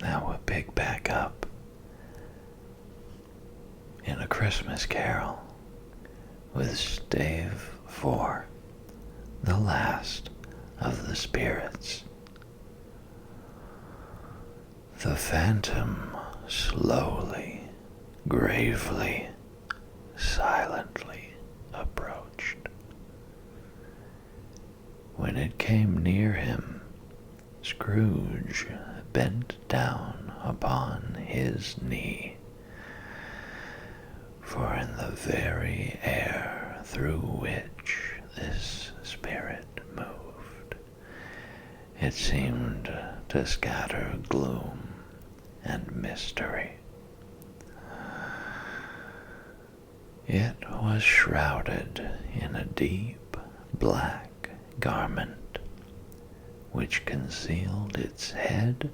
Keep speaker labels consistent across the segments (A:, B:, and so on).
A: Now we'll pick back up in A Christmas Carol with Stave 4, the last of the spirits. The phantom slowly, gravely, silently approached. When it came near him, Scrooge bent down upon his knee, for in the very air through which this spirit moved, it seemed to scatter gloom and mystery. It was shrouded in a deep black garment, which concealed its head,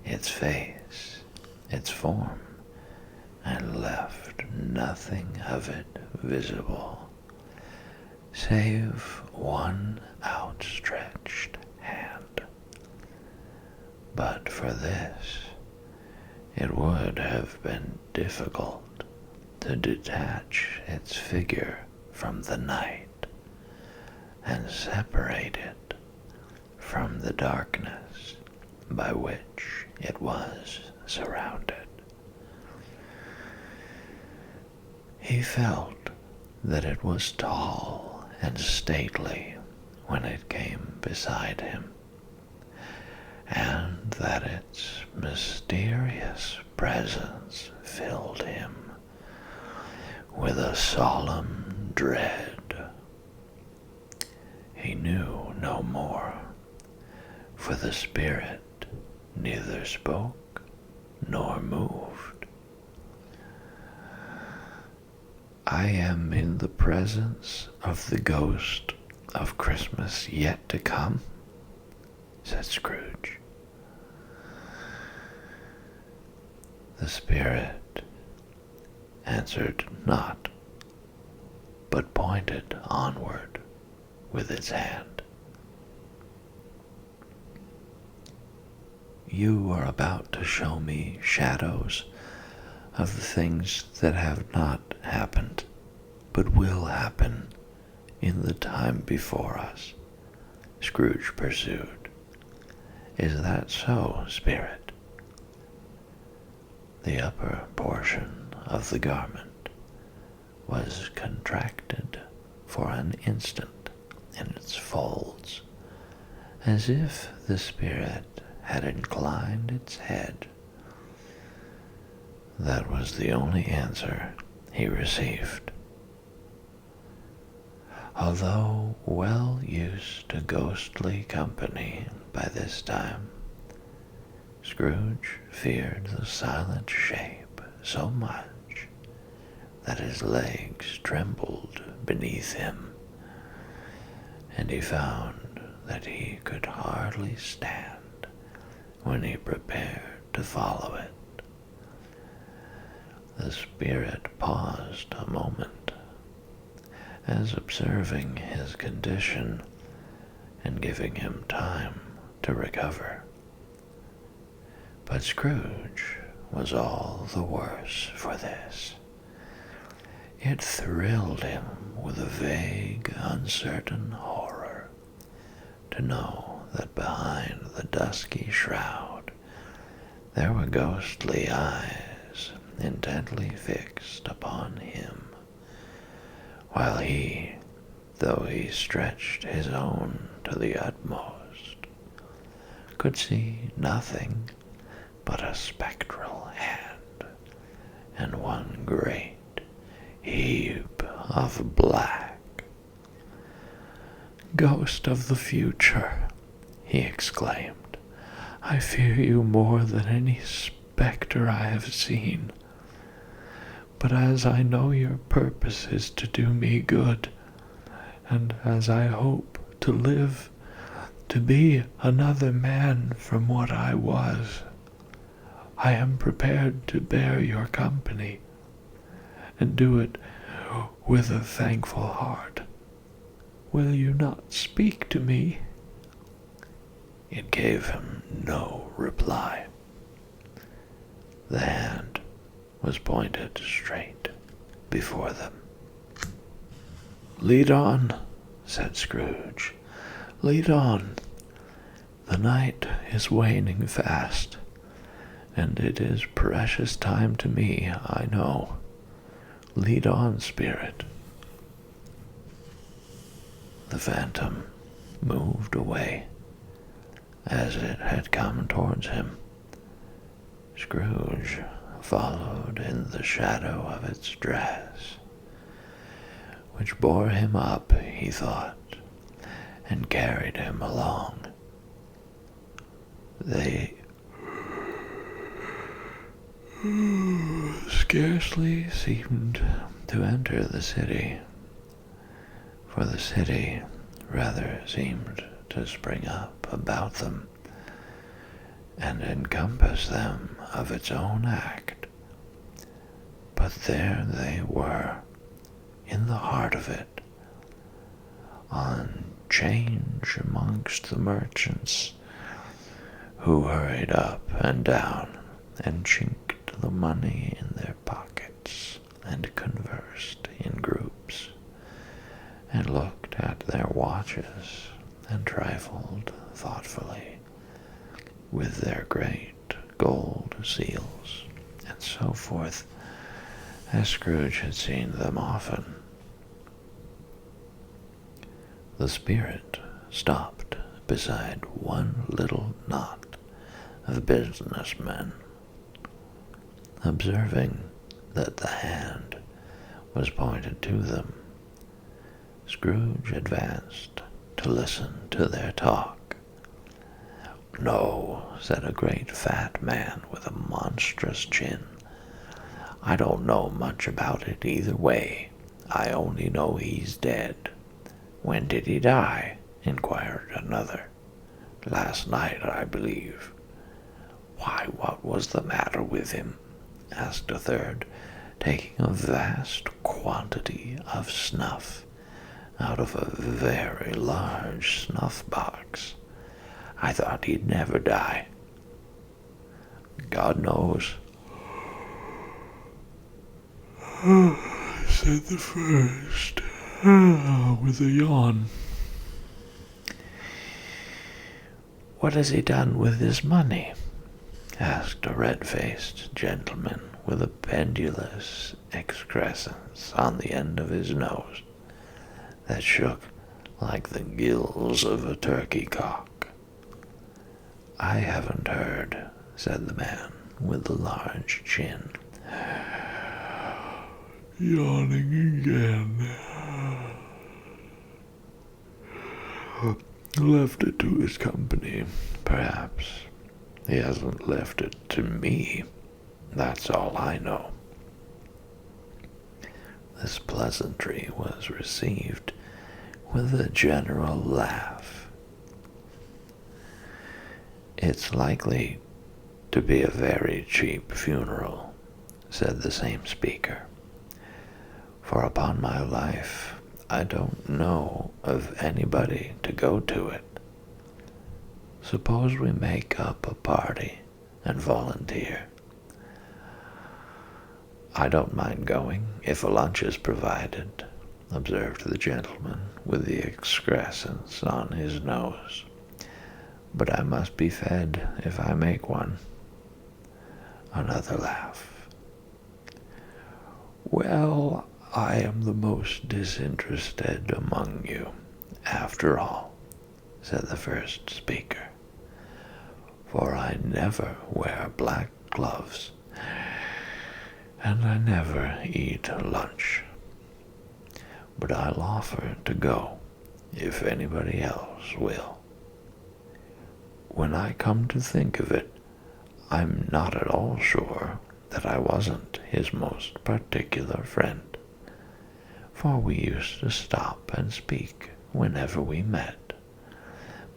A: its face, its form, and left nothing of it visible, save one outstretched hand. But for this, it would have been difficult to detach its figure from the night and separate it from the darkness by which it was surrounded. He felt that it was tall and stately when it came beside him, and that its mysterious presence filled him with a solemn dread. He knew no more, for the spirit neither spoke nor moved. "I am in the presence of the ghost of Christmas yet to come," said Scrooge. The spirit answered not, but pointed onward with its hand. "You are about to show me shadows of the things that have not happened, but will happen in the time before us," Scrooge pursued. "Is that so, spirit?" The upper portion of the garment was contracted for an instant in its folds, as if the spirit had inclined its head. That was the only answer he received. Although well used to ghostly company by this time, Scrooge feared the silent shape so much that his legs trembled beneath him, and he found that he could hardly stand when he prepared to follow it. The spirit paused a moment, as observing his condition and giving him time to recover. But Scrooge was all the worse for this. It thrilled him with a vague, uncertain horror to know that behind the dusky shroud there were ghostly eyes intently fixed upon him, while he, though he stretched his own to the utmost, could see nothing but a spectral hand and one great heap of black. "Ghost of the future," he exclaimed, "I fear you more than any spectre I have seen. But as I know your purpose is to do me good, and as I hope to live to be another man from what I was, I am prepared to bear your company, and do it with a thankful heart. Will you not speak to me?" It gave him no reply. The hand was pointed straight before them. "Lead on," said Scrooge. "Lead on. The night is waning fast, and it is precious time to me, I know. Lead on, spirit." The phantom moved away as it had come towards him. Scrooge followed in the shadow of its dress, which bore him up, he thought, and carried him along. They scarcely seemed to enter the city, for the city rather seemed to spring up about them and encompass them of its own act. But there they were, in the heart of it, on 'change amongst the merchants, who hurried up and down and chinked the money in their pockets and conversed in groups and looked at their watches and trifled thoughtfully with their great gold seals, and so forth, as Scrooge had seen them often. The spirit stopped beside one little knot of businessmen. Observing that the hand was pointed to them, Scrooge advanced to listen to their talk. "No," said a great fat man with a monstrous chin. "I don't know much about it either way. I only know he's dead." "When did he die?" inquired another. "Last night, I believe." "Why, what was the matter with him?" asked a third, taking a vast quantity of snuff out of a very large snuff-box. "I thought he'd never die." "God knows," said the first, with a yawn. "What has he done with his money?" asked a red-faced gentleman with a pendulous excrescence on the end of his nose that shook like the gills of a turkey-cock. "I haven't heard," said the man with the large chin, yawning again. "Left it to his company, perhaps. He hasn't left it to me. That's all I know." This pleasantry was received with a general laugh. "It's likely to be a very cheap funeral," said the same speaker, "for upon my life I don't know of anybody to go to it. Suppose we make up a party and volunteer." "I don't mind going, if a lunch is provided," observed the gentleman with the excrescence on his nose. "But I must be fed if I make one." Another laugh. "Well, I am the most disinterested among you, after all," said the first speaker, "for I never wear black gloves, and I never eat lunch. But I'll offer to go, if anybody else will. When I come to think of it, I'm not at all sure that I wasn't his most particular friend, for we used to stop and speak whenever we met.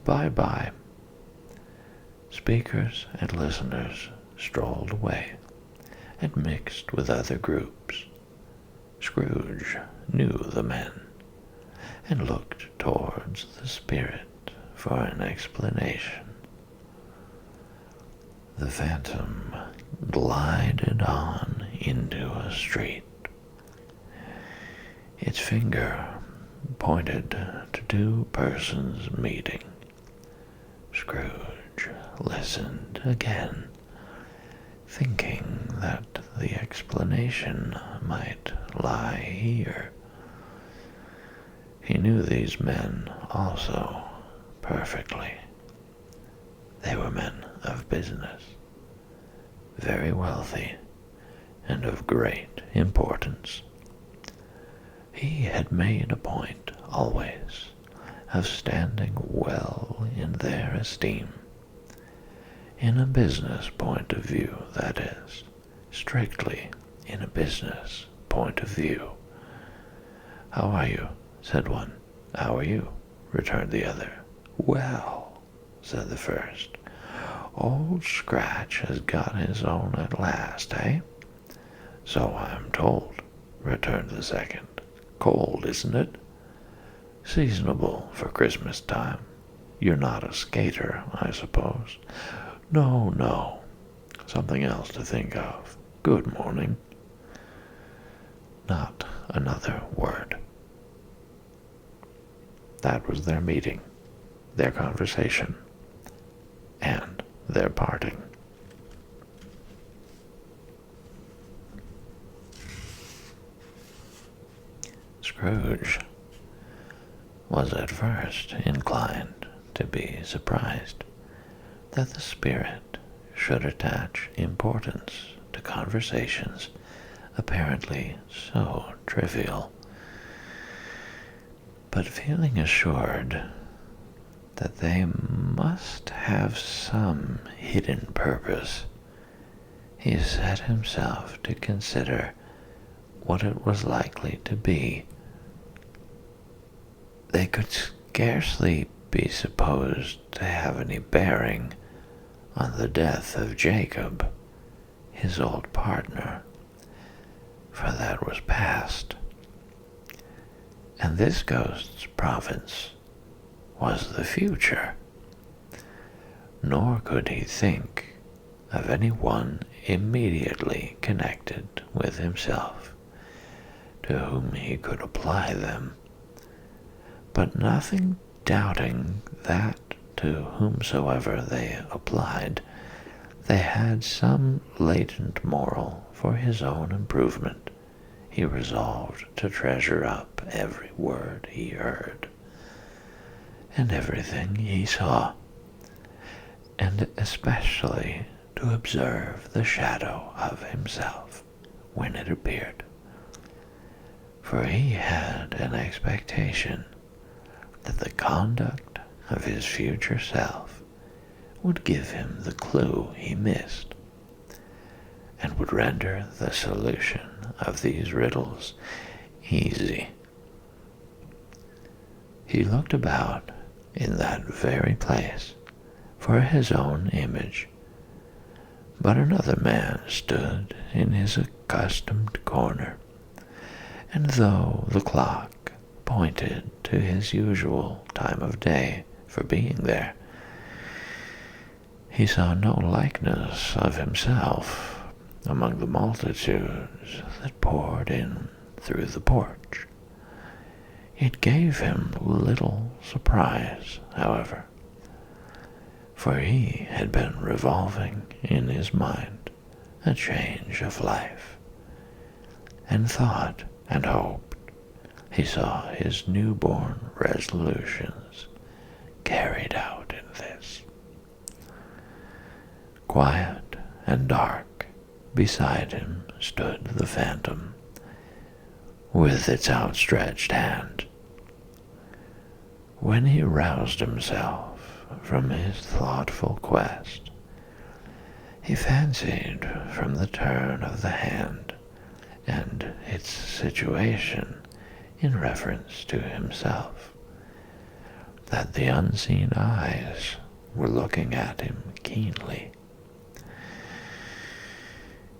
A: Bye-bye." Speakers and listeners strolled away and mixed with other groups. Scrooge knew the men, and looked towards the spirit for an explanation. The phantom glided on into a street. Its finger pointed to two persons meeting. Scrooge listened again, thinking that the explanation might lie here. He knew these men also perfectly. They were men of business, very wealthy and of great importance. He had made a point always of standing well in their esteem. In a business point of view, that is, strictly in a business point of view. "How are you?" said one. "How are you?" returned the other. "Well," said the first, "Old Scratch has got his own at last, eh?" "So I am told," returned the second. "Cold, isn't it?" "Seasonable for Christmas time. You're not a skater, I suppose?" "No, no. Something else to think of. Good morning." Not another word. That was their meeting, their conversation, and their parting. Scrooge was at first inclined to be surprised that the spirit should attach importance to conversations apparently so trivial. But feeling assured that they must have some hidden purpose, he set himself to consider what it was likely to be. They could scarcely be supposed to have any bearing on the death of Jacob, his old partner, for that was past, and this ghost's province was the future. Nor could he think of any one immediately connected with himself, to whom he could apply them, but nothing doubting that to whomsoever they applied, they had some latent moral for his own improvement. He resolved to treasure up every word he heard, and everything he saw, and especially to observe the shadow of himself when it appeared. For he had an expectation that the conduct of his future self would give him the clue he missed, and would render the solution of these riddles easy. He looked about in that very place for his own image, but another man stood in his accustomed corner, and though the clock pointed to his usual time of day for being there, he saw no likeness of himself among the multitudes that poured in through the porch. It gave him little surprise, however, for he had been revolving in his mind a change of life, and thought and hoped he saw his newborn resolutions carried out in this. Quiet and dark beside him stood the phantom, with its outstretched hand. When he roused himself from his thoughtful quest, he fancied from the turn of the hand and its situation in reference to himself, that the unseen eyes were looking at him keenly.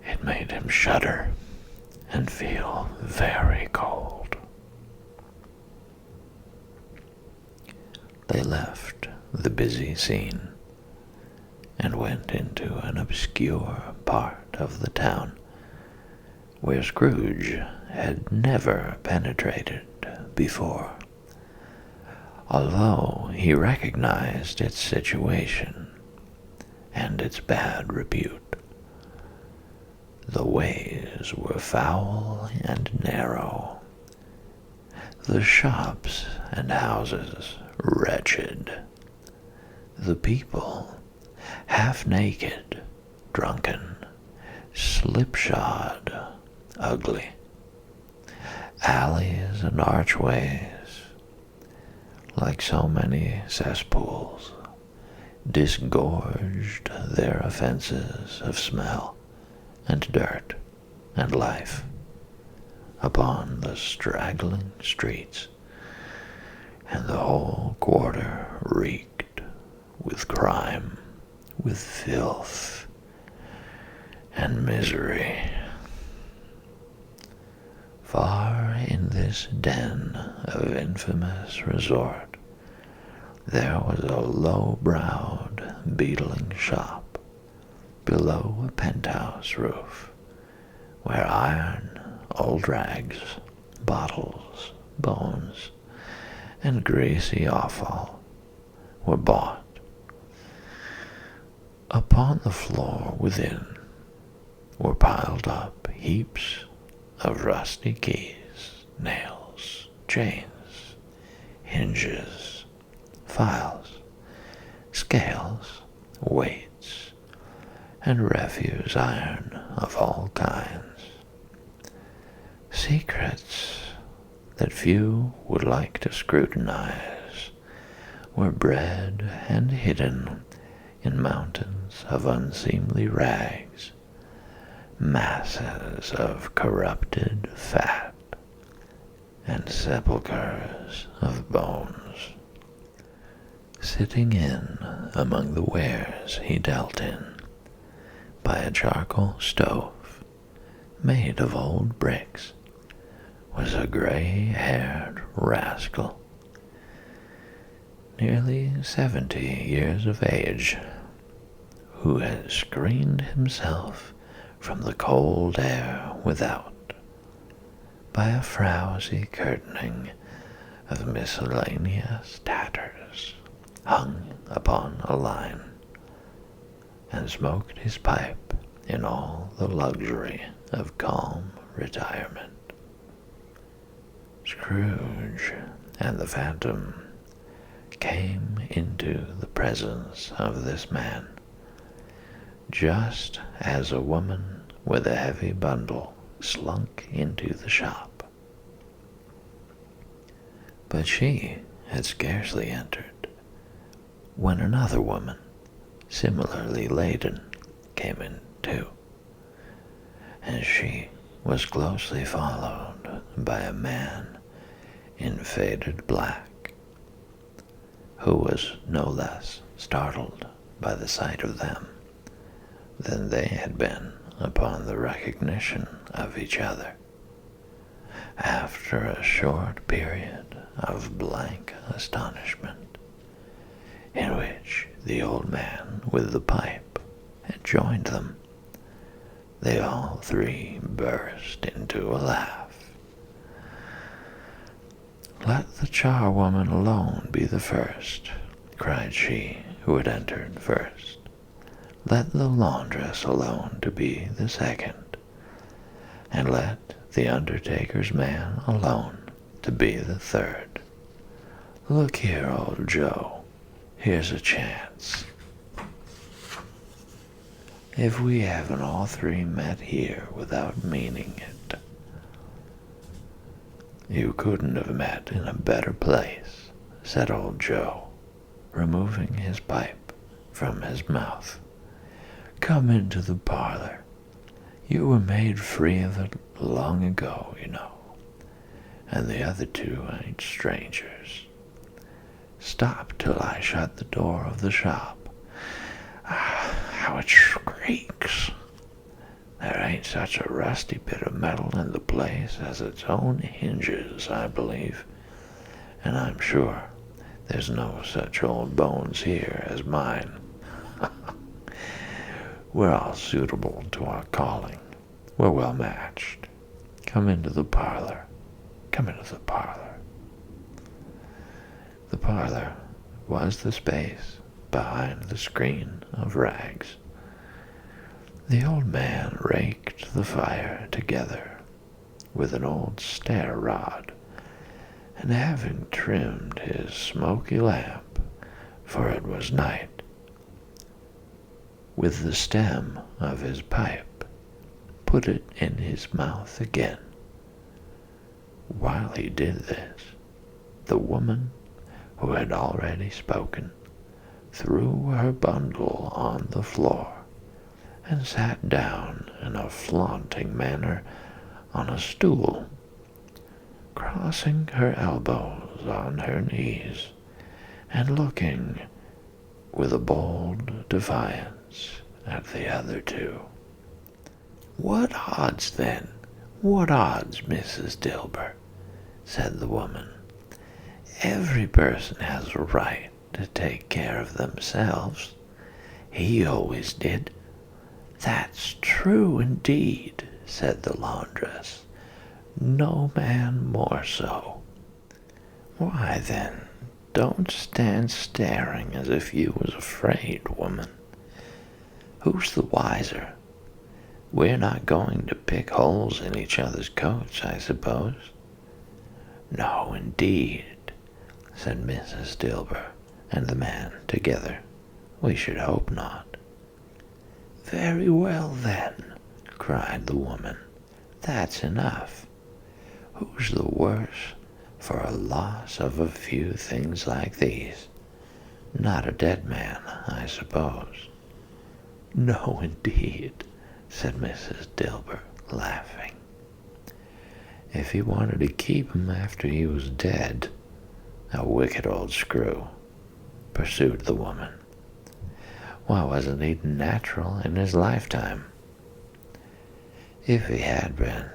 A: It made him shudder and feel very cold. They left the busy scene and went into an obscure part of the town where Scrooge had never penetrated before, although he recognized its situation and its bad repute. The ways were foul and narrow, the shops and houses wretched, the people half-naked, drunken, slipshod, ugly. Alleys and archways, like so many cesspools, disgorged their offenses of smell and dirt and life upon the straggling streets, and the whole quarter reeked with crime, with filth and misery. Far in this den of infamous resort, there was a low-browed, beetling shop below a penthouse roof, where iron, old rags, bottles, bones, and greasy offal were bought. Upon the floor within were piled up heaps of rusty keys, nails, chains, hinges, files, scales, weights, and refuse iron of all kinds. Secrets that few would like to scrutinize were bred and hidden in mountains of unseemly rags, masses of corrupted fat, and sepulchres of bones. Sitting in among the wares he dealt in, by a charcoal stove made of old bricks, was a gray-haired rascal, nearly 70 years of age, who had screened himself from the cold air without by a frowsy curtaining of miscellaneous tatters hung upon a line, and smoked his pipe in all the luxury of calm retirement. Scrooge and the Phantom came into the presence of this man, just as a woman with a heavy bundle slunk into the shop. But she had scarcely entered when another woman, similarly laden, came in too, and she was closely followed by a man in faded black, who was no less startled by the sight of them than they had been upon the recognition of each other. After a short period of blank astonishment, in which the old man with the pipe had joined them, they all three burst into a laugh. "Let the charwoman alone be the first," cried she who had entered first. "Let the laundress alone to be the second, and let the undertaker's man alone to be the third. Look here, old Joe, here's a chance. If we haven't all three met here without meaning it, you couldn't have met in a better place," said old Joe, removing his pipe from his mouth. "Come into the parlor. You were made free of it long ago, you know, and the other two ain't strangers. Stop till I shut the door of the shop. How it shrieks! There ain't such a rusty bit of metal in the place as its own hinges, I believe, and I'm sure there's no such old bones here as mine. We're all suitable to our calling. We're well matched. Come into the parlor. Come into the parlor. The parlor was the space behind the screen of rags. The old man raked the fire together with an old stair rod, and having trimmed his smoky lamp, for it was night, with the stem of his pipe, put it in his mouth again. While he did this, the woman who had already spoken threw her bundle on the floor and sat down in a flaunting manner on a stool, crossing her elbows on her knees and looking with a bold defiance at the other two. "What odds, then? What odds, Mrs. Dilber?" said the woman. "Every person has a right to take care of themselves. He always did." "That's true indeed," said the laundress. "No man more so." "Why, then, don't stand staring as if you was afraid, woman. Who's the wiser? We're not going to pick holes in each other's coats, I suppose?" "No, indeed," said Mrs. Dilber and the man together. "We should hope not." "Very well, then," cried the woman. "That's enough. Who's the worse for a loss of a few things like these? Not a dead man, I suppose?" "No, indeed," said Mrs. Dilber, laughing. "If he wanted to keep him after he was dead, a wicked old screw," pursued the woman. "Why wasn't he natural in his lifetime? If he had been,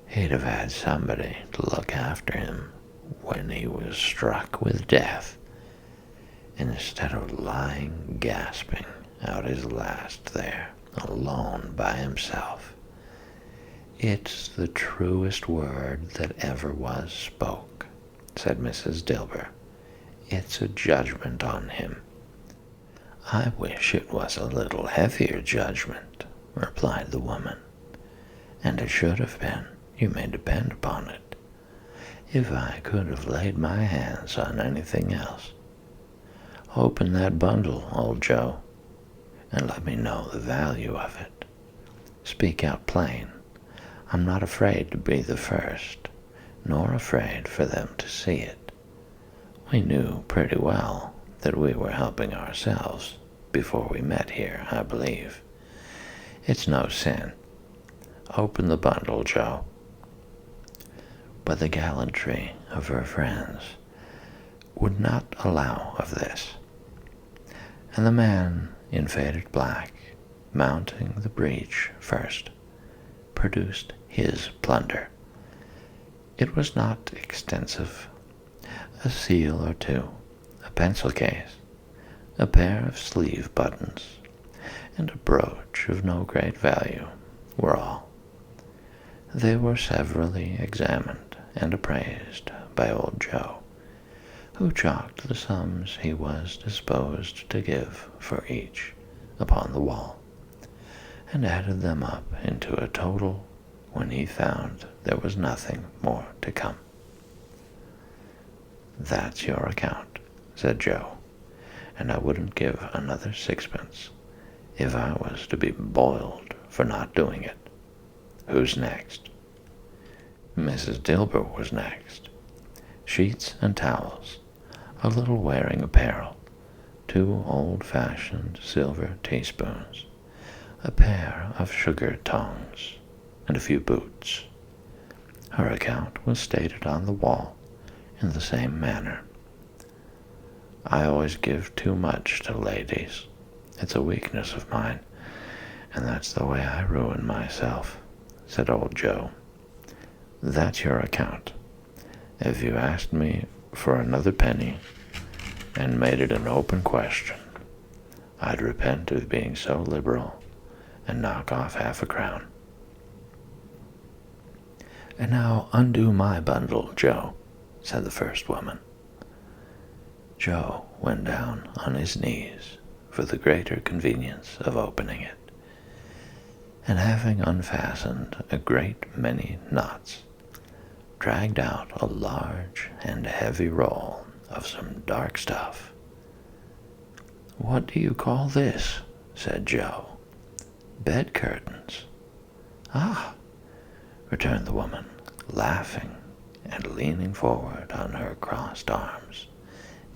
A: he'd have had somebody to look after him when he was struck with death, instead of lying gasping out his last there, alone by himself. It's the truest word that ever was spoke," said Mrs. Dilber. "It's a judgment on him." "I wish it was a little heavier judgment," replied the woman. "And it should have been, you may depend upon it, if I could have laid my hands on anything else. Open that bundle, old Joe, and let me know the value of it. Speak out plain. I'm not afraid to be the first, nor afraid for them to see it. We knew pretty well that we were helping ourselves before we met here, I believe. It's no sin. Open the bundle, Joe." But the gallantry of her friends would not allow of this, and the man in faded black, mounting the breach first, produced his plunder. It was not extensive. A seal or two, a pencil case, a pair of sleeve buttons, and a brooch of no great value were all. They were severally examined and appraised by old Joe, who chalked the sums he was disposed to give for each upon the wall, and added them up into a total when he found there was nothing more to come. "That's your account," said Joe, "and I wouldn't give another sixpence if I was to be boiled for not doing it. Who's next?" Mrs. Dilber was next. Sheets and towels, a little wearing apparel, 2 old-fashioned silver teaspoons, a pair of sugar tongs, and a few boots. Her account was stated on the wall in the same manner. "I always give too much to ladies. It's a weakness of mine, and that's the way I ruin myself," said old Joe. "That's your account. If you asked me for another penny and made it an open question, I'd repent of being so liberal and knock off half a crown. And now undo my bundle, Joe, said the first woman. Joe went down on his knees for the greater convenience of opening it, and having unfastened a great many knots, dragged out a large and heavy roll of some dark stuff. What do you call this? Said Joe. Bed curtains. Ah, returned the woman, laughing and leaning forward on her crossed arms.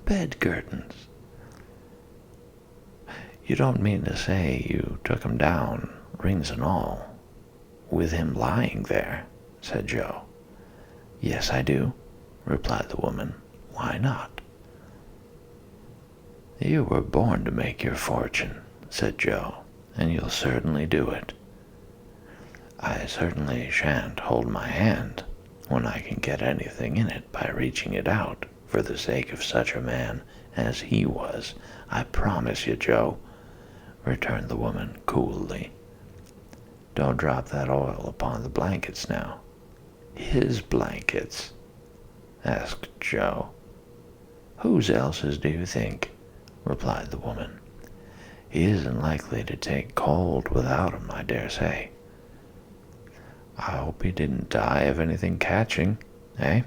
A: Bed curtains. You don't mean to say you took him down, rings and all, with him lying there, said Joe. Yes, I do, replied the woman. Why not? You were born to make your fortune, said Joe, and you'll certainly do it. I certainly shan't hold my hand when I can get anything in it by reaching it out for the sake of such a man as he was. I promise you, Joe, returned the woman coolly. Don't drop that oil upon the blankets now. His blankets? Asked Joe. Whose else's do you think? Replied the woman. He isn't likely to take cold without 'em, I dare say. I hope he didn't die of anything catching, eh?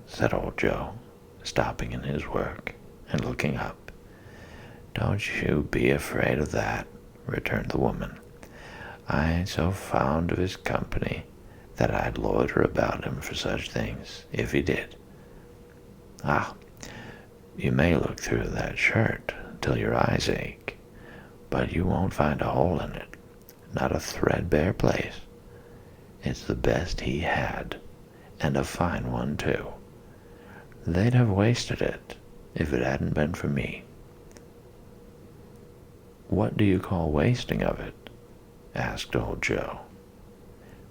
A: Said old Joe, stopping in his work and looking up. Don't you be afraid of that, returned the woman. I ain't so fond of his company that I'd loiter about him for such things, if he did. Ah, you may look through that shirt till your eyes ache, but you won't find a hole in it, not a threadbare place. It's the best he had, and a fine one, too. They'd have wasted it if it hadn't been for me. What do you call wasting of it? Asked old Joe.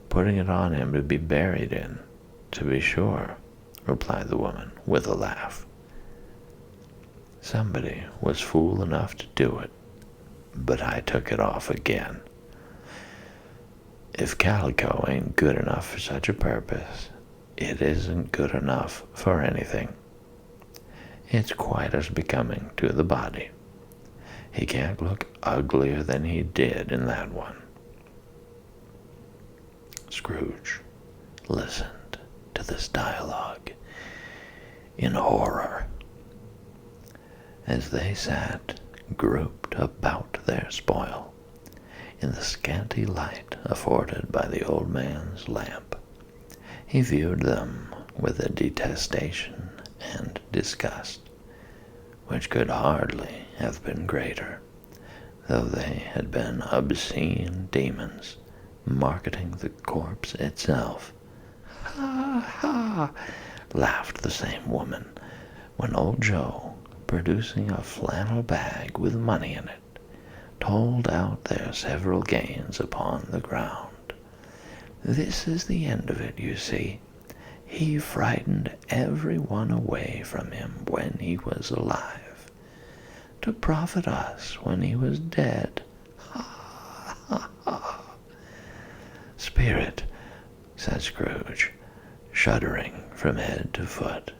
A: Putting it on him to be buried in, to be sure, replied the woman with a laugh. Somebody was fool enough to do it, but I took it off again. If calico ain't good enough for such a purpose, it isn't good enough for anything. It's quite as becoming to the body. He can't look uglier than he did in that one. Scrooge listened to this dialogue in horror. As they sat grouped about their spoil, in the scanty light afforded by the old man's lamp, he viewed them with a detestation and disgust which could hardly have been greater, though they had been obscene demons marketing the corpse itself. Ha, ha, laughed the same woman, when old Joe, producing a flannel bag with money in it, told out their several gains upon the ground. This is the end of it, you see. He frightened every one away from him when he was alive, to profit us when he was dead. Ha, ha, ha. Spirit, said Scrooge, shuddering from head to foot,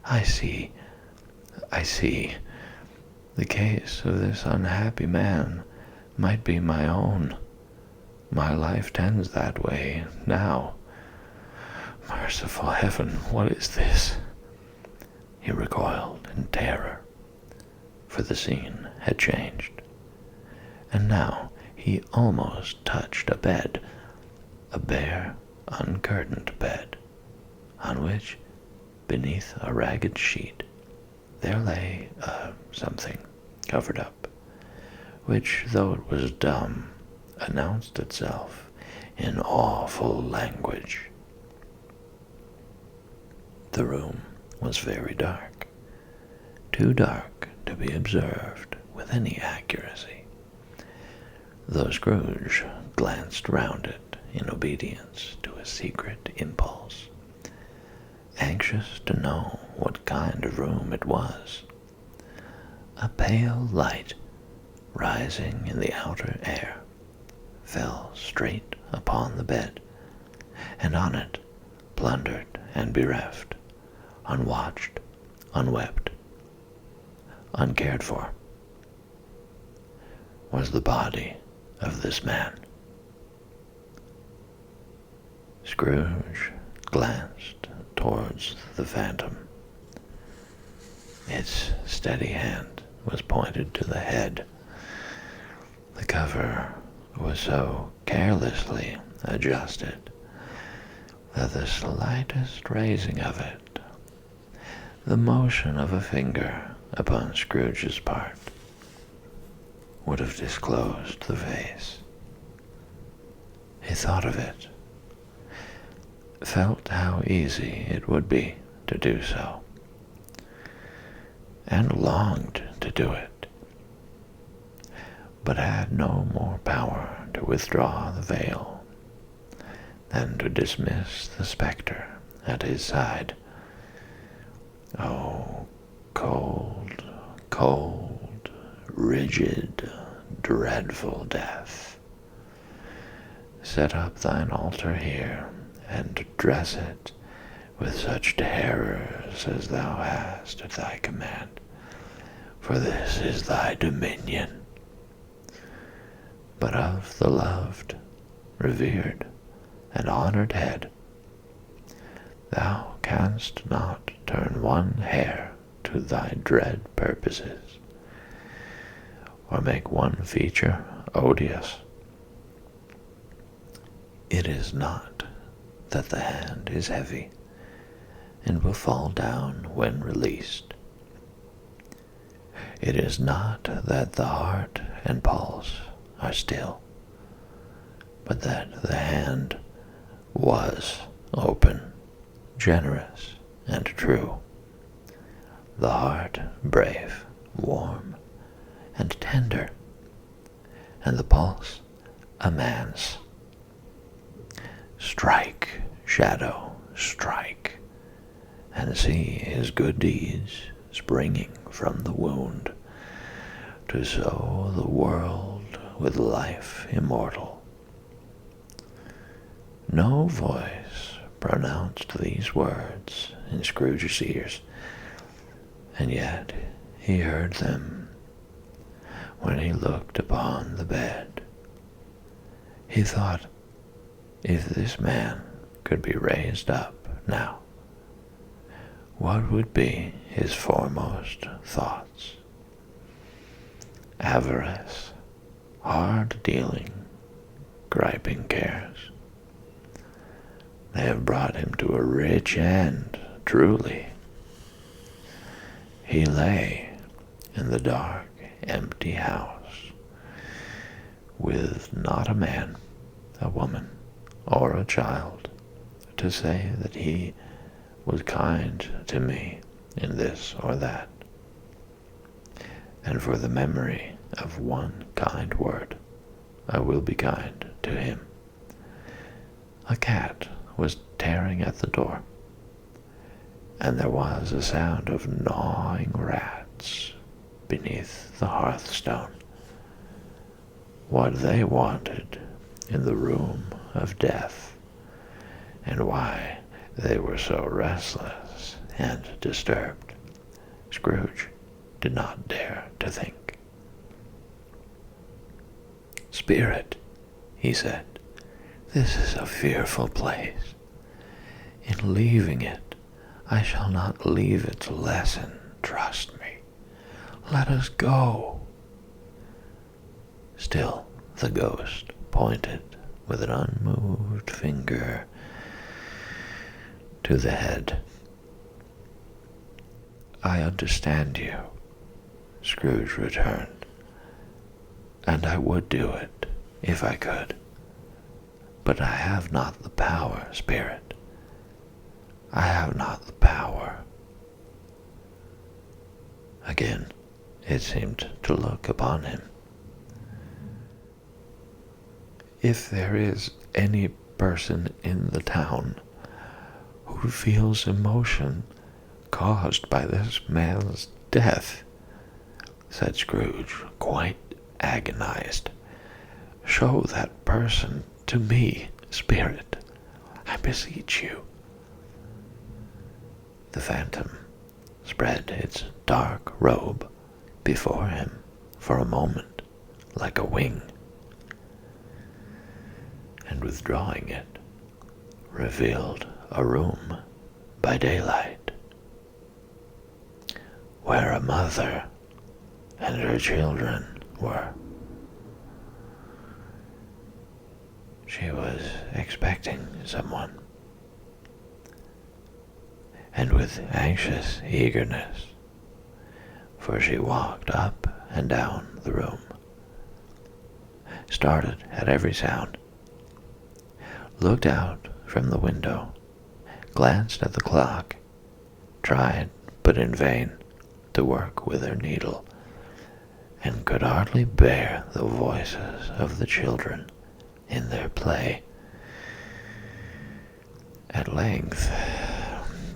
A: I see. The case of this unhappy man might be my own. My life tends that way now. Merciful heaven, what is this? He recoiled in terror, for the scene had changed, and now he almost touched a bed, a bare, uncurtained bed, on which, beneath a ragged sheet, there lay something covered up, which, though it was dumb, announced itself in awful language. The room was very dark, too dark to be observed with any accuracy, though Scrooge glanced round it in obedience to a secret impulse, anxious to know what kind of room it was. A pale light rising in the outer air, fell straight upon the bed, and on it, plundered and bereft, unwatched, unwept, uncared for, was the body of this man. Scrooge glanced towards the phantom. Its steady hand was pointed to the head. The cover was so carelessly adjusted that the slightest raising of it, the motion of a finger upon Scrooge's part, would have disclosed the face. He thought of it, felt how easy it would be to do so, and longed to do it, but had no more power to withdraw the veil than to dismiss the spectre at his side. Oh, cold, cold, rigid, dreadful death, set up thine altar here, and dress it with such terrors as thou hast at thy command, for this is thy dominion. But of the loved, revered, and honored head, thou canst not turn one hair to thy dread purposes, or make one feature odious. It is not that the hand is heavy, and will fall down when released. It is not that the heart and pulse are still, but that the hand was open, generous, and true, the heart brave, warm, and tender, and the pulse a man's. Strike, shadow, strike, and see his good deeds springing from the wound, to sow the world with life immortal. No voice pronounced these words in Scrooge's ears, and yet he heard them when he looked upon the bed. He thought, if this man could be raised up now, what would be his foremost thoughts? Avarice, hard-dealing, griping cares. They have brought him to a rich end, truly. He lay in the dark, empty house, with not a man, a woman, or a child to say that he was kind to me in this or that, and for the memory of one kind word I will be kind to him. A cat was tearing at the door, and there was a sound of gnawing rats beneath the hearthstone. What they wanted in the room of death, and why they were so restless and disturbed, Scrooge did not dare to think. "Spirit," he said, "this is a fearful place. In leaving it, I shall not leave its lesson, trust me. Let us go." Still the ghost pointed with an unmoved finger to the head. "I understand you," Scrooge returned, "and I would do it if I could. But I have not the power, Spirit. I have not the power." Again it seemed to look upon him. "If there is any person in the town who feels emotion caused by this man's death," said Scrooge quite agonized. "Show that person to me, spirit, I beseech you." The phantom spread its dark robe before him for a moment like a wing, and withdrawing it, revealed a room by daylight, where a mother and her children were. She was expecting someone, and with anxious eagerness, for she walked up and down the room, started at every sound, looked out from the window, glanced at the clock, tried, but in vain, to work with her needle, and could hardly bear the voices of the children in their play. At length,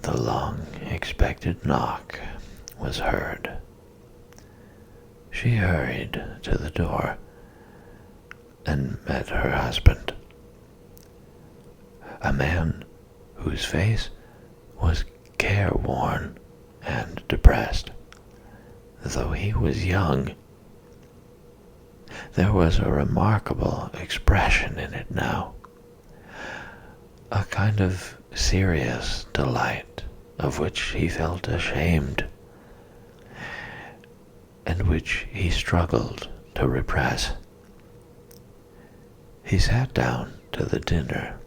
A: the long-expected knock was heard. She hurried to the door and met her husband, a man whose face was careworn and depressed, though he was young. There was a remarkable expression in it now, a kind of serious delight of which he felt ashamed, and which he struggled to repress. He sat down to the dinner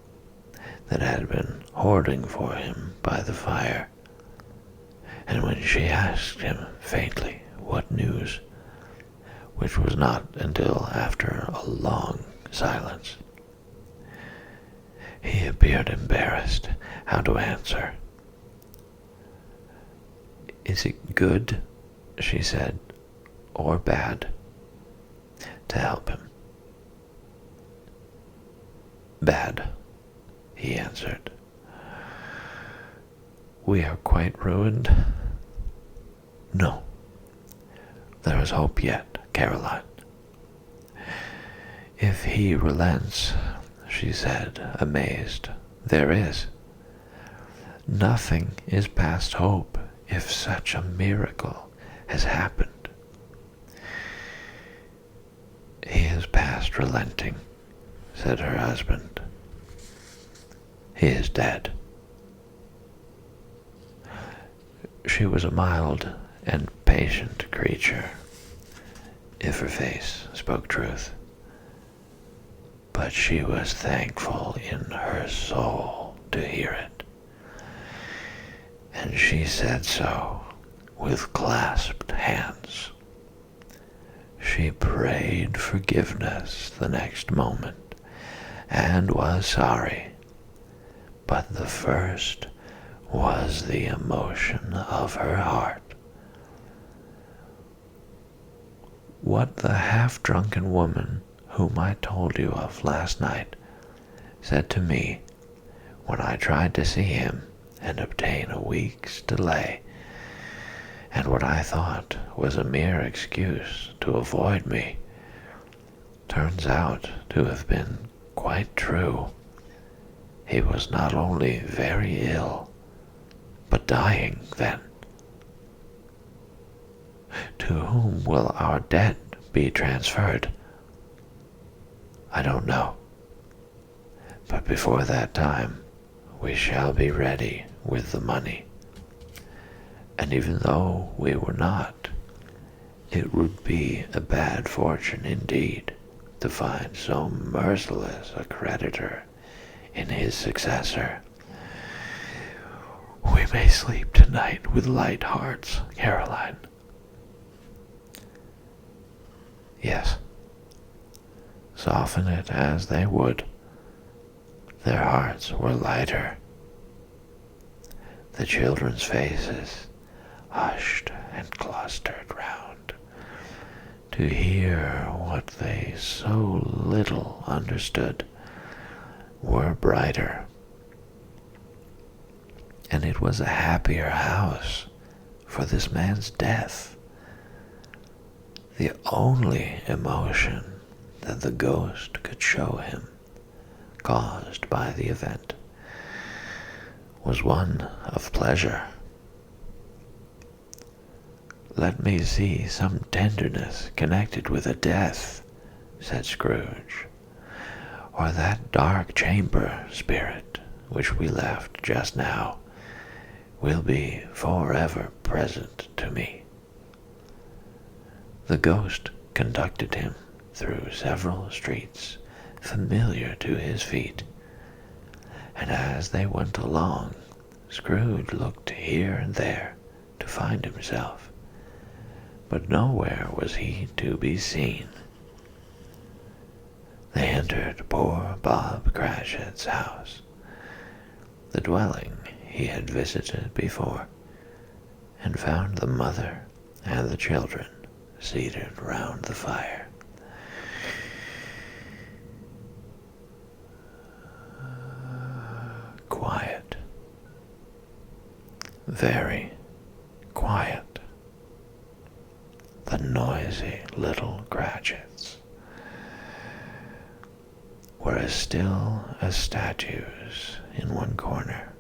A: that had been hoarding for him by the fire, and when she asked him faintly what news, which was not until after a long silence, he appeared embarrassed how to answer. "Is it good," she said, "or bad, to help him?" "Bad," he answered. "We are quite ruined?" "No. There is hope yet, Caroline." "If he relents," she said, amazed, "there is. Nothing is past hope if such a miracle has happened." "He is past relenting," said her husband. "He is dead." She was a mild and patient creature, if her face spoke truth, but she was thankful in her soul to hear it, and she said so with clasped hands. She prayed forgiveness the next moment, and was sorry, but the first was the emotion of her heart. What the half-drunken woman whom I told you of last night said to me when I tried to see him and obtain a week's delay, and what I thought was a mere excuse to avoid me, turns out to have been quite true. He was not only very ill, but dying then. To whom will our debt be transferred? I don't know. But before that time, we shall be ready with the money. And even though we were not, it would be a bad fortune indeed to find so merciless a creditor in his successor. We may sleep tonight with light hearts, Caroline. Yes. Soften it as they would, their hearts were lighter. The children's faces, hushed and clustered round, to hear what they so little understood, were brighter. And it was a happier house for this man's death. The only emotion that the ghost could show him, caused by the event, was one of pleasure. "Let me see some tenderness connected with a death," said Scrooge, "or that dark chamber, spirit, which we left just now, will be forever present to me." The ghost conducted him through several streets familiar to his feet, and as they went along, Scrooge looked here and there to find himself, but nowhere was he to be seen. They entered poor Bob Cratchit's house, the dwelling he had visited before, and found the mother and the children seated round the fire. Quiet. Very quiet. The noisy little Cratchits were as still as statues in one corner,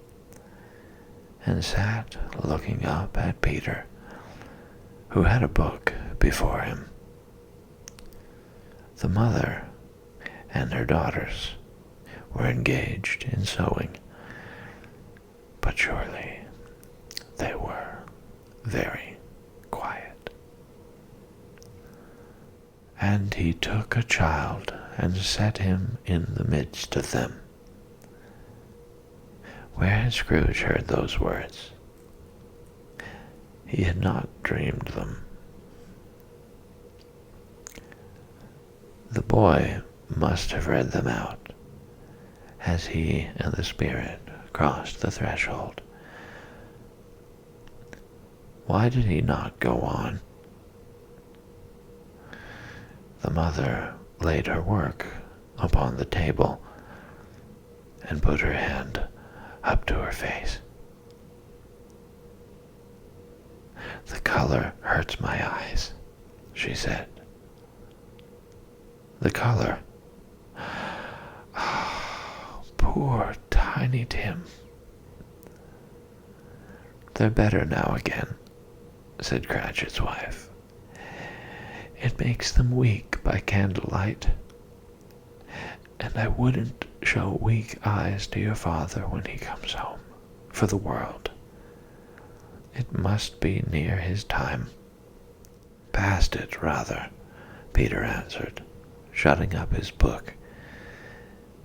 A: and sat looking up at Peter, who had a book before him. The mother and her daughters were engaged in sewing, but surely they were very quiet. And he took a child and set him in the midst of them. Where had Scrooge heard those words? He had not dreamed them. The boy must have read them out as he and the spirit crossed the threshold. Why did he not go on? The mother laid her work upon the table and put her hand up to her face. "The color hurts my eyes," she said. "The color? Oh, poor Tiny Tim." "They're better now again," said Cratchit's wife. "It makes them weak by candlelight, and I wouldn't show weak eyes to your father when he comes home, for the world. It must be near his time." "Past it, rather," Peter answered, shutting up his book.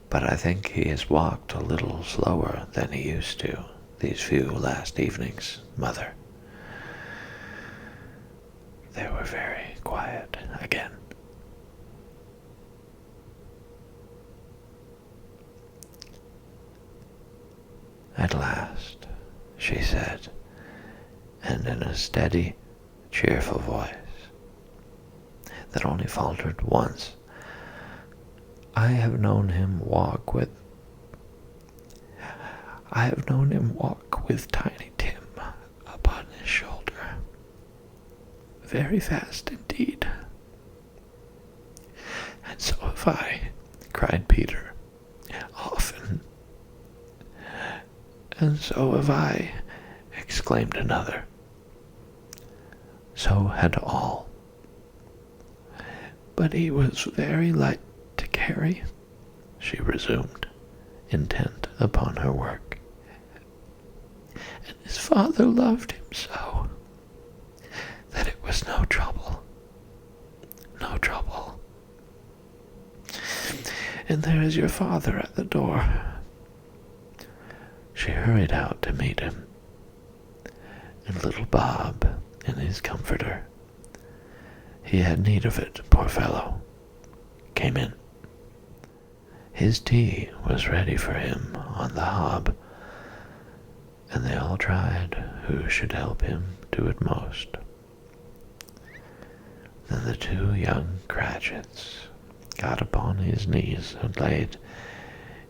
A: "But I think he has walked a little slower than he used to these few last evenings, Mother." They were very quiet again. "At last," she said, and in a steady, cheerful voice that only faltered once, I have known him walk with Tiny Tim upon his shoulder, very fast indeed." "And so have I," cried Peter, "often." "And so have I," exclaimed another. So had all. "But he was very light to carry," she resumed, intent upon her work. "And his father loved him so, that it was no trouble. No trouble. And there is your father at the door." She hurried out to meet him, and little Bob in his comforter, he had need of it, poor fellow, came in. His tea was ready for him on the hob, and they all tried who should help him do it most. Then the two young Cratchits got upon his knees and laid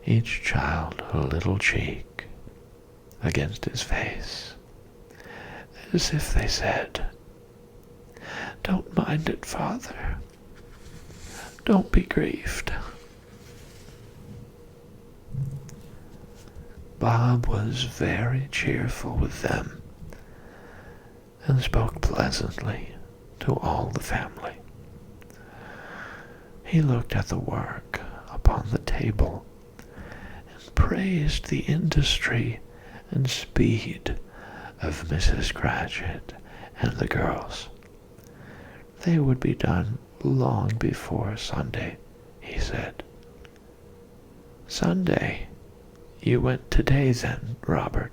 A: each child a little cheek against his face, as if they said, "Don't mind it, Father. Don't be grieved. Bob was very cheerful with them, and spoke pleasantly to all the family. He looked at the work upon the table, and praised the industry and speed of Mrs. Cratchit and the girls. They would be done long before Sunday, he said. Sunday? You went today then, Robert,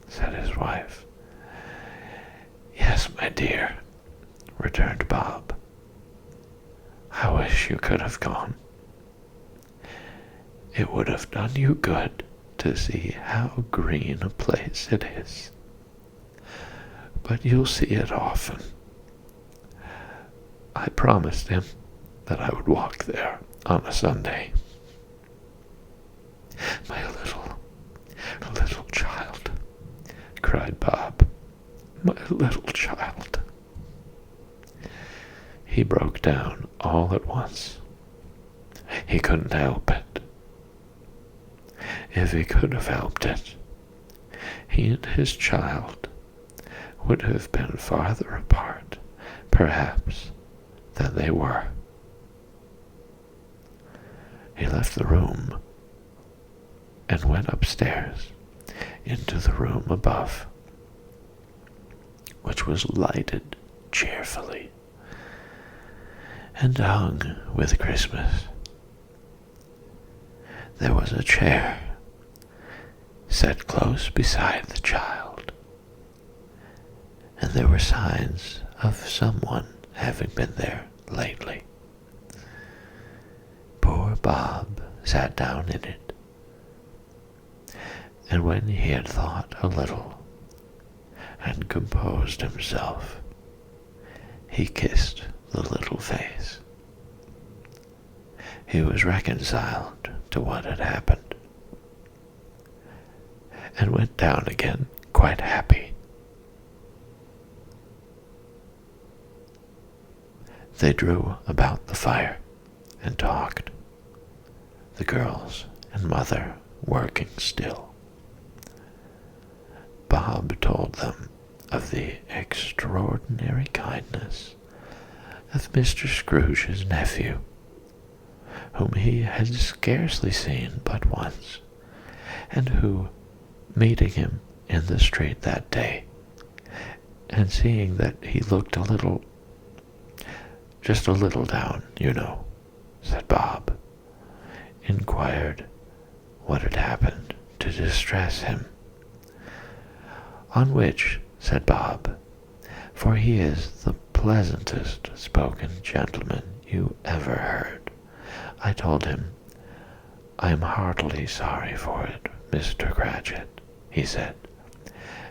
A: said his wife. Yes, my dear, returned Bob. I wish you could have gone. It would have done you good to see how green a place it is. But you'll see it often. I promised him that I would walk there on a Sunday. My little child, cried Bob. My little child. He broke down all at once. He couldn't help it. If he could have helped it, he and his child would have been farther apart, perhaps, than they were. He left the room and went upstairs into the room above, which was lighted cheerfully and hung with Christmas. There was a chair set close beside the child, and there were signs of someone having been there lately. Poor Bob sat down in it, and when he had thought a little and composed himself, he kissed the little face. He was reconciled to what had happened, and went down again quite happy. They drew about the fire and talked, the girls and mother working still. Bob told them of the extraordinary kindness of Mr. Scrooge's nephew, whom he had scarcely seen but once, and who, meeting him in the street that day, and seeing that he looked just a little down, you know, said Bob, inquired what had happened to distress him. On which, said Bob, for he is the pleasantest spoken gentleman you ever heard, I told him, I am heartily sorry for it, Mr. Cratchit, he said,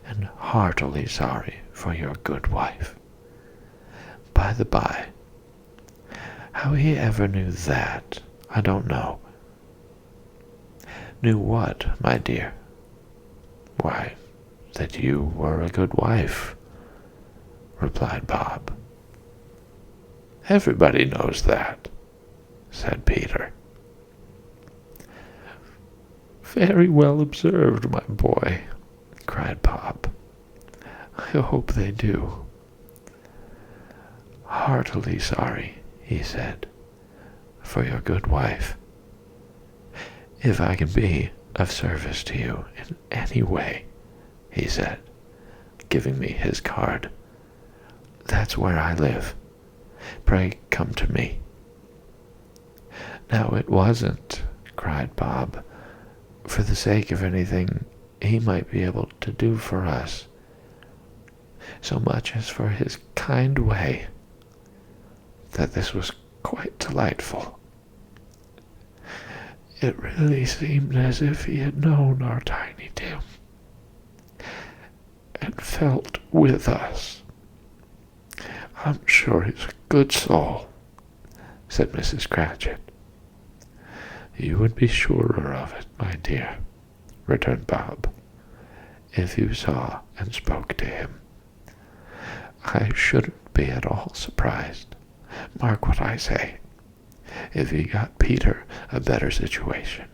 A: and heartily sorry for your good wife. By the by, how he ever knew that, I don't know. Knew what, my dear? Why, that you were a good wife, replied Bob. Everybody knows that, said Peter. Very well observed, my boy, cried Bob. I hope they do. Heartily sorry, he said, for your good wife. If I can be of service to you in any way, he said, giving me his card. That's where I live. Pray come to me. Now it wasn't, cried Bob, for the sake of anything he might be able to do for us, so much as for his kind way, that this was quite delightful. It really seemed as if he had known our Tiny Tim, and felt with us. I'm sure he's a good soul, said Mrs. Cratchit. You would be surer of it, my dear, returned Bob, if you saw and spoke to him. I shouldn't be at all surprised. Mark what I say, if he got Peter a better situation.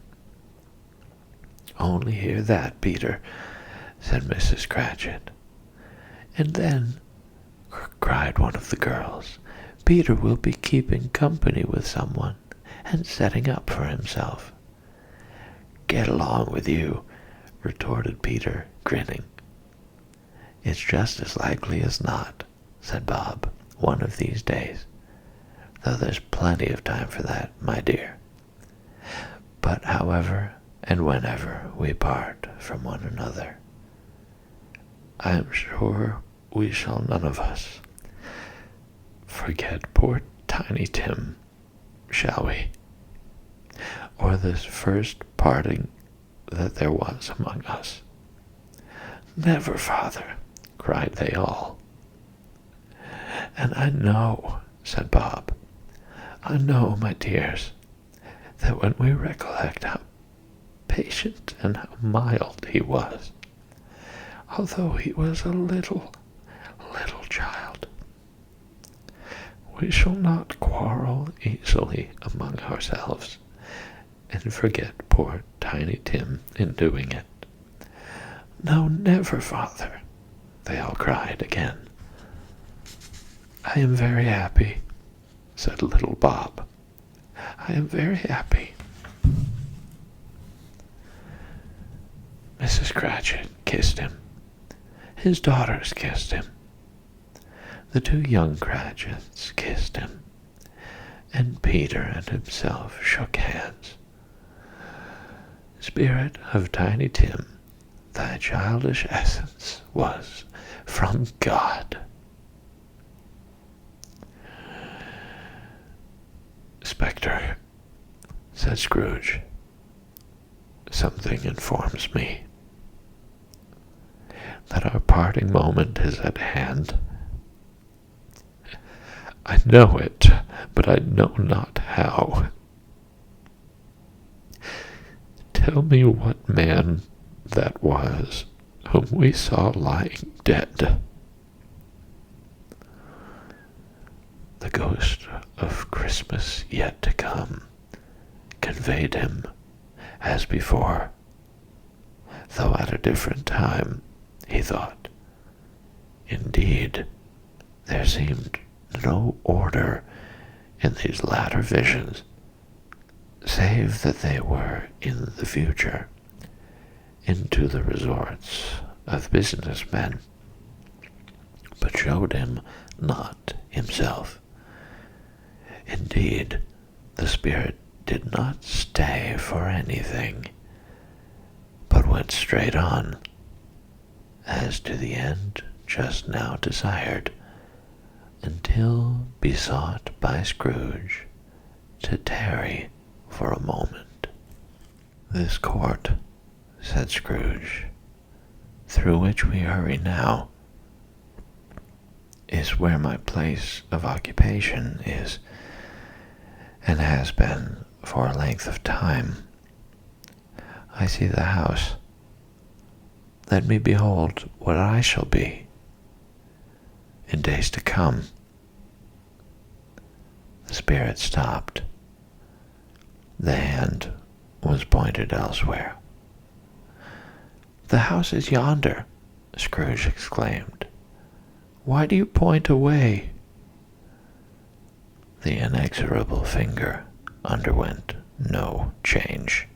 A: Only hear that, Peter, said Mrs. Cratchit. And then, cried one of the girls, Peter will be keeping company with someone and setting up for himself. Get along with you, retorted Peter, grinning. It's just as likely as not, said Bob, one of these days, though there's plenty of time for that, my dear. But however and whenever we part from one another, I am sure we shall none of us forget poor Tiny Tim, shall we? Or this first parting that there was among us. Never, father, cried they all. And I know, said Bob, I know, my dears, that when we recollect how patient and how mild he was, although he was a little child, we shall not quarrel easily among ourselves, and forget poor Tiny Tim in doing it. No, never, father, they all cried again. I am very happy, said little Bob. I am very happy. Mrs. Cratchit kissed him. His daughters kissed him. The two young Cratchits kissed him, and Peter and himself shook hands. Spirit of Tiny Tim, thy childish essence was from God. Spectre, said Scrooge, something informs me that our parting moment is at hand. I know it, but I know not how. Tell me what man that was whom we saw lying dead. The ghost of Christmas yet to come conveyed him as before, though at a different time, he thought. Indeed, there seemed no order in these latter visions, save that they were in the future, into the resorts of business men, but showed him not himself. Indeed, the spirit did not stay for anything, but went straight on, as to the end just now desired, until besought by Scrooge to tarry for a moment. This court, said Scrooge, through which we hurry now, is where my place of occupation is, and has been for a length of time. I see the house. Let me behold what I shall be in days to come. The spirit stopped. The hand was pointed elsewhere. The house is yonder, Scrooge exclaimed. Why do you point away? The inexorable finger underwent no change.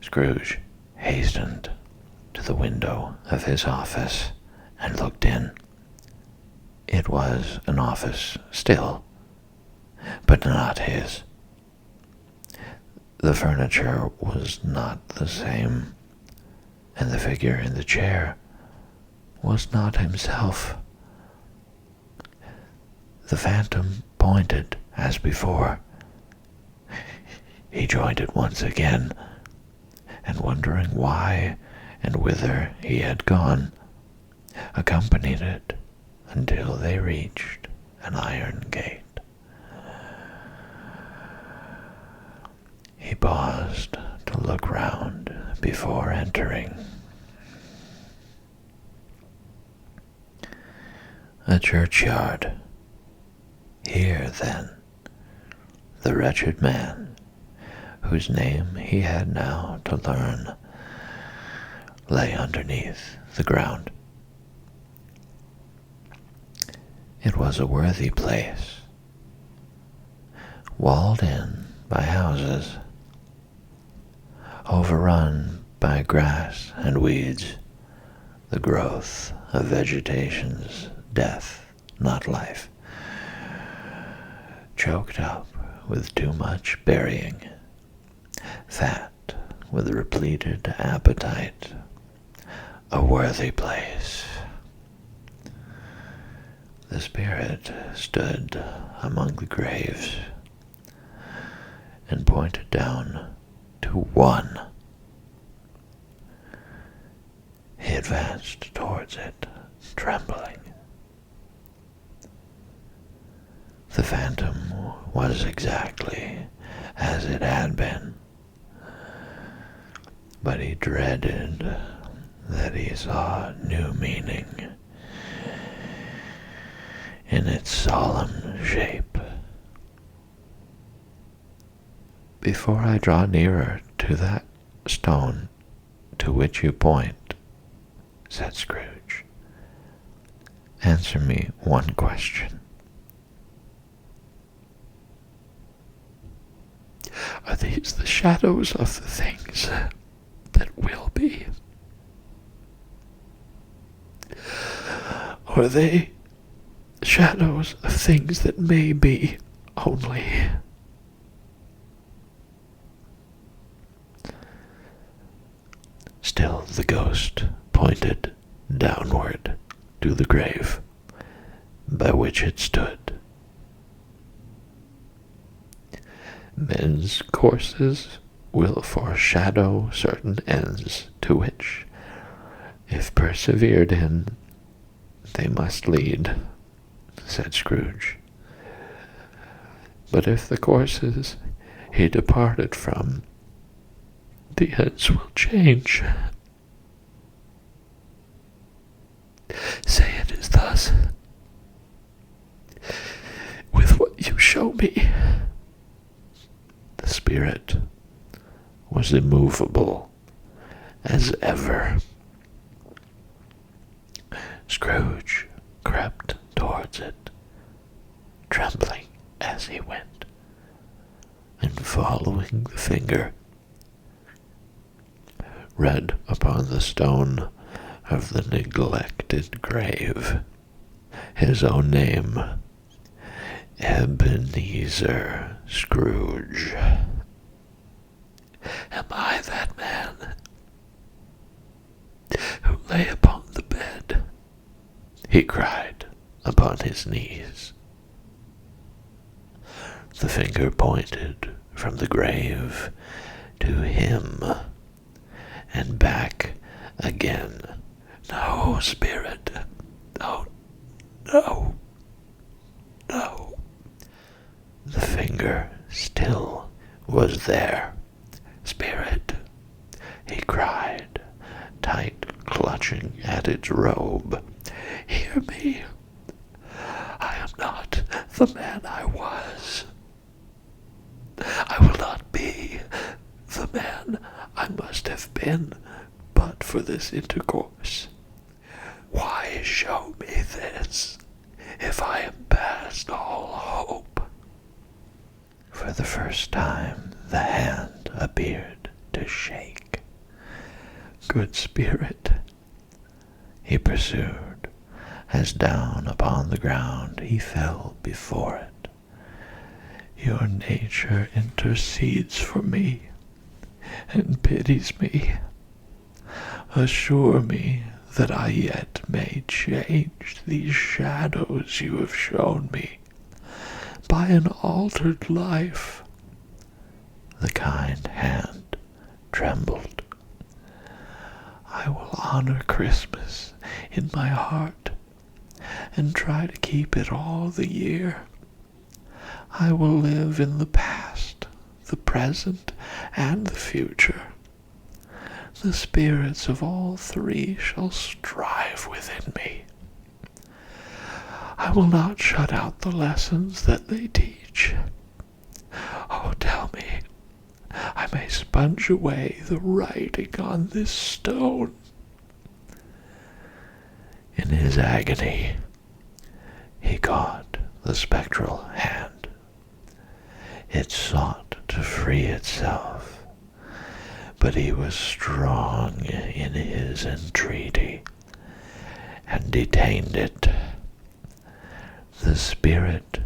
A: Scrooge hastened to the window of his office and looked in. It was an office still, but not his. The furniture was not the same, and the figure in the chair was not himself. The phantom pointed as before. He joined it once again, and wondering why and whither he had gone, accompanied it until they reached an iron gate. He paused to look round before entering. a churchyard. Here, then, the wretched man, whose name he had now to learn, lay underneath the ground. It was a worthy place, walled in by houses, overrun by grass and weeds, the growth of vegetation's death, not life, choked up with too much burying, fat with repleted appetite, a worthy place. The spirit stood among the graves and pointed down to one. He advanced towards it, trembling. The phantom was exactly as it had been, but he dreaded that he saw new meaning in its solemn shape. Before I draw nearer to that stone to which you point, said Scrooge, answer me one question. Are these the shadows of the things that will be? Or are they shadows of things that may be only? Still the ghost pointed downward to the grave by which it stood. Men's courses will foreshadow certain ends to which, if persevered in, they must lead, said Scrooge. But if the courses he departed from, the ends will change. Say it is thus. With what you show me. The spirit was immovable as ever. Scrooge crept towards it, trembling as he went, and following the finger, read upon the stone of the neglected grave his own name, Ebenezer Scrooge. Am I that man who lay upon the bed? He cried upon his knees. The finger pointed from the grave to him and back again. No, spirit, no, no, no. The finger still was there. Spirit, he cried, tight clutching at its robe. Hear me. I am not the man I was. I will not be the man I must have been but for this intercourse. Why show me this, if I am past all hope? For the first time the hand appeared to shake. Good spirit, he pursued, as down upon the ground he fell before it. Your nature intercedes for me and pities me. Assure me that I yet may change these shadows you have shown me by an altered life. The kind hand trembled. I will honor Christmas in my heart and try to keep it all the year. I will live in the past, the present, and the future. The spirits of all three shall strive within me. will not shut out the lessons that they teach. Oh, tell me, I may sponge away the writing on this stone." In his agony, he caught the spectral hand. It sought to free itself, but he was strong in his entreaty, and detained it. The spirit,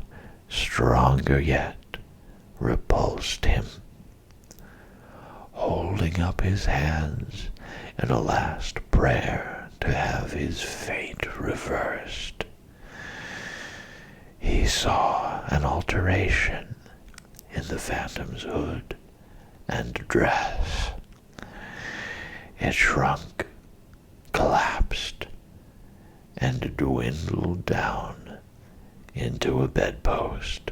A: stronger yet, repulsed him, holding up his hands in a last prayer to have his fate reversed. He saw an alteration in the phantom's hood and dress. It shrunk, collapsed, and dwindled down into a bedpost.